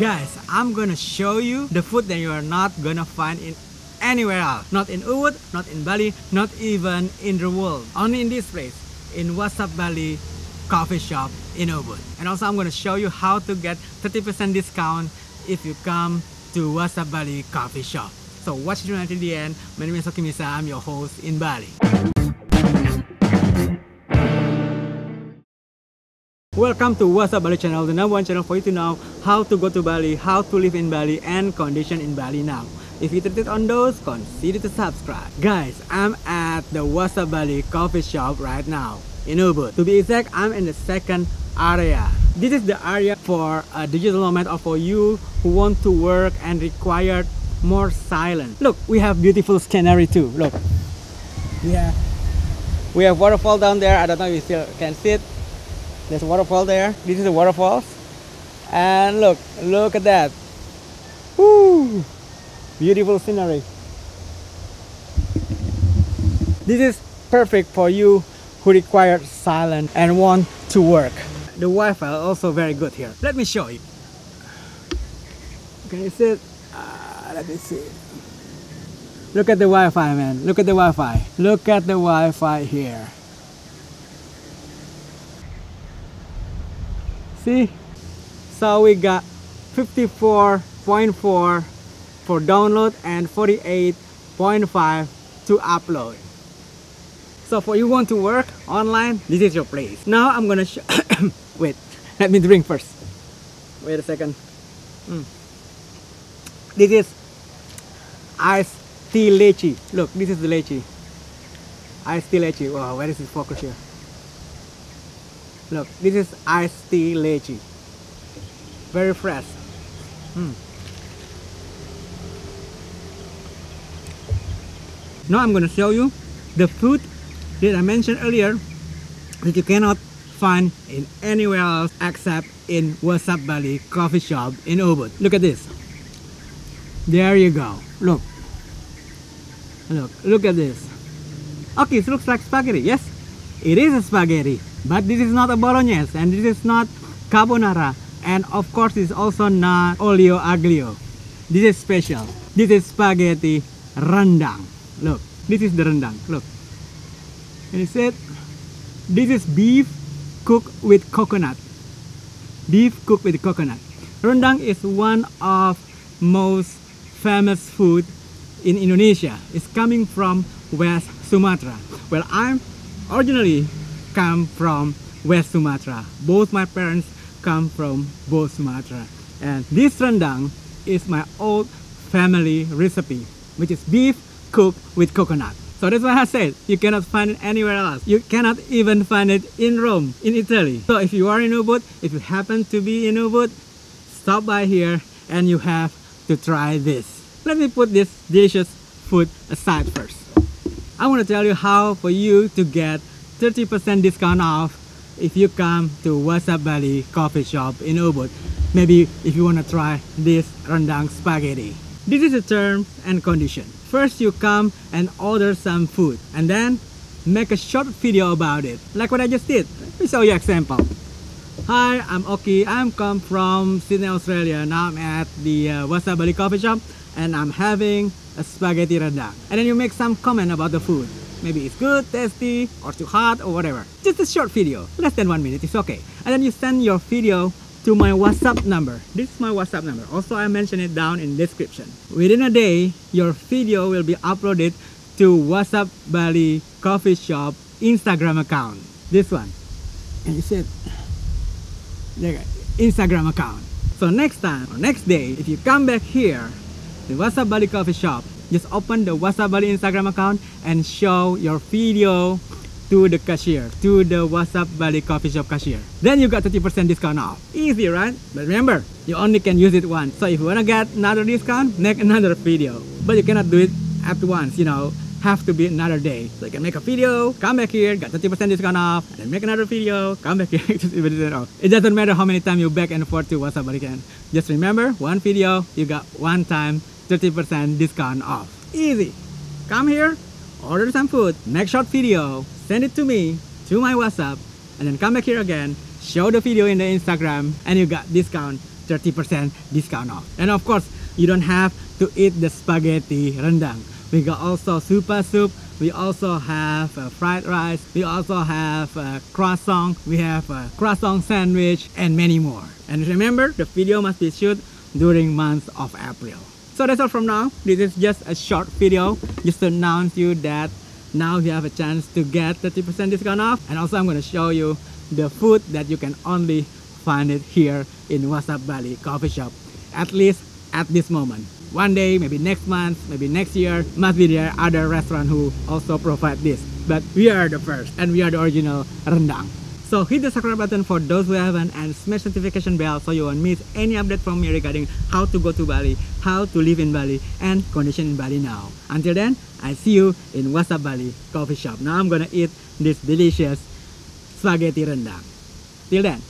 Guys, I'm gonna show you the food that you are not gonna find in anywhere else. Not in Ubud, not in Bali, not even in the world. Only in this place, in WhatsApp Bali coffee shop in Ubud. And also I'm gonna show you how to get 30% discount if you come to WhatsApp Bali coffee shop. So watch it until the end. My name is Okimisa, I'm your host in Bali. Welcome to WhatsApp Bali channel, the #1 channel for you to know how to go to Bali, how to live in Bali, and condition in Bali now. If you clicked on those, consider to subscribe. Guys, I'm at the WhatsApp Bali coffee shop right now in Ubud. To be exact, I'm in the second area. This is the area for a digital nomad or for you who want to work and require more silence. Look, we have beautiful scenery too. Look, we have waterfall down there. I don't know if you still can see it. There's a waterfall there. This is a waterfall. And look at that. Woo! Beautiful scenery. This is perfect for you who require silence and want to work. The Wi-Fi is also very good here. Let me show you. Can you see it? Let me see. Look at the Wi-Fi, man. Look at the Wi-Fi. Look at the Wi-Fi here. See? So we got 54.4 for download and 48.5 to upload. So for you want to work online, this is your place. Now I'm gonna show wait, let me drink first. Wait a second. This is iced tea lychee. Look, this is the lychee. Iced tea lychee. Wow, where is this focus here? Look, this is iced tea lychee. Very fresh. Now I'm gonna show you the food that I mentioned earlier that you cannot find in anywhere else except in WhatsApp Bali coffee shop in Ubud. Look at this. There you go. Look at this. Okay, it looks like spaghetti. Yes, it is a spaghetti, but this is not a bolognese, and this is not carbonara, and of course it's also not olio aglio. This is special. This is spaghetti rendang. Look, this is the rendang. Look, and it said this is beef cooked with coconut. Beef cooked with coconut. Rendang is one of most famous food in Indonesia. It's coming from West Sumatra. Well, I'm originally come from West Sumatra. Both my parents come from both Sumatra, and this rendang is my old family recipe, which is beef cooked with coconut. So that's why I said you cannot find it anywhere else. You cannot even find it in Rome, in Italy. So if you are in Ubud, if you happen to be in Ubud, stop by here and you have to try this. Let me put this delicious food aside first. I want to tell you how for you to get 30% discount off if you come to WhatsApp Bali coffee shop in Ubud. Maybe if you want to try this rendang spaghetti. This is the term and condition. First, you come and order some food and then make a short video about it, like what I just did. Let me show you an example. Hi, I'm Oki. I'm come from Sydney, Australia. Now I'm at the WhatsApp Bali coffee shop and I'm having a spaghetti rendang. And then you make some comment about the food. Maybe it's good, tasty, or too hot, or whatever. Just a short video, less than 1 minute, it's okay. And then you send your video to my WhatsApp number. This is my WhatsApp number. Also, I mentioned it down in description. Within a day, your video will be uploaded to WhatsApp Bali coffee shop Instagram account. This one. And you said, Instagram account. So next time, or next day, if you come back here, the WhatsApp Bali coffee shop, just open the WhatsApp Bali Instagram account and show your video to the cashier, to the WhatsApp Bali coffee shop cashier. Then you got 30% discount off. Easy, right? But remember, you only can use it once. So if you wanna get another discount, make another video. But you cannot do it at once, you know. Have to be another day. So you can make a video, come back here, got 30% discount off, and then make another video, come back here, 30% off. It doesn't matter how many times you back and forth to WhatsApp Bali can. Just remember, one video, you got one time 30% discount off. Easy. Come here, order some food, make short video, send it to me, to my WhatsApp, and then come back here again, show the video in the Instagram, and you got discount 30% discount off. And of course, you don't have to eat the spaghetti rendang. We got also super soup. We also have fried rice. We also have croissant. We have a croissant sandwich and many more. And remember, the video must be shot during month of April. So that's all from now. This is just a short video just to announce you that now you have a chance to get 30% discount off. And also I'm going to show you the food that you can only find it here in WhatsApp Bali coffee shop, at least at this moment. One day, maybe next month, maybe next year, must be there other restaurant who also provide this. But we are the first and we are the original rendang. So hit the subscribe button for those who haven't and smash notification bell so you won't miss any update from me regarding how to go to Bali, how to live in Bali and condition in Bali now. Until then, I see you in WhatsApp Bali coffee shop. Now I'm gonna eat this delicious spaghetti rendang. Till then.